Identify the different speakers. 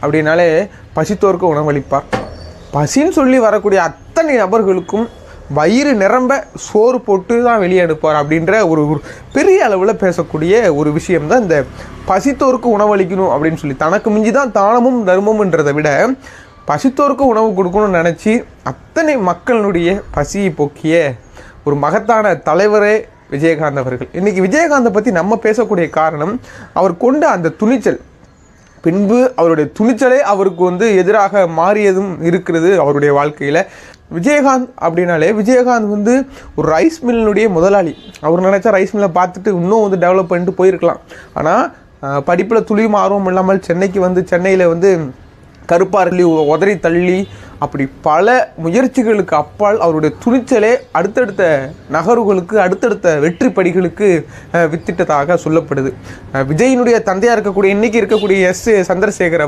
Speaker 1: அப்படின்னாலே பசித்தோருக்கு உணவளிப்பார். பசின்னு சொல்லி வரக்கூடிய அத்தனை நபர்களுக்கும் வயிறு நிரம்ப சோறு போட்டு தான் வெளியே அனுப்பார் அப்படின்ற ஒரு பெரிய அளவில் பேசக்கூடிய ஒரு விஷயம்தான் இந்த பசித்தோருக்கு உணவளிக்கணும் அப்படின்னு சொல்லி. தனக்கு மிஞ்சி தான் தானமும் தர்மம்ன்றதை விட பசித்தோருக்கு உணவு கொடுக்கணும்னு நினச்சி அத்தனை மக்களுடைய பசியை போக்கிய ஒரு மகத்தான தலைவரே விஜயகாந்த் அவர்கள். இன்றைக்கி விஜயகாந்தை பற்றி நம்ம பேசக்கூடிய காரணம் அவர் கொண்ட அந்த துணிச்சல். பின்பு அவருடைய துணிச்சலே அவருக்கு எதிராக மாறியதும் இருக்கிறது அவருடைய வாழ்க்கையில். விஜயகாந்த் அப்படின்னாலே விஜயகாந்த் ஒரு ரைஸ் மில்லுடைய முதலாளி. அவர் நினச்சா ரைஸ் மில்லை பார்த்துட்டு இன்னும் டெவலப் பண்ணிட்டு போயிருக்கலாம். ஆனால் படிப்பில் துளியும் ஆர்வம் இல்லாமல் சென்னைக்கு சென்னையில் கருப்பாரலி உதறி தள்ளி அப்படி பல முயற்சிகளுக்கு அப்பால் அவருடைய துணிச்சலே அடுத்தடுத்த நகர்வுகளுக்கு அடுத்தடுத்த வெற்றி படிகளுக்கு வித்திட்டதாக சொல்லப்படுது. விஜயினுடைய தந்தையாக இருக்கக்கூடிய இன்றைக்கி இருக்கக்கூடிய எஸ். சந்திரசேகர் அவர்கள்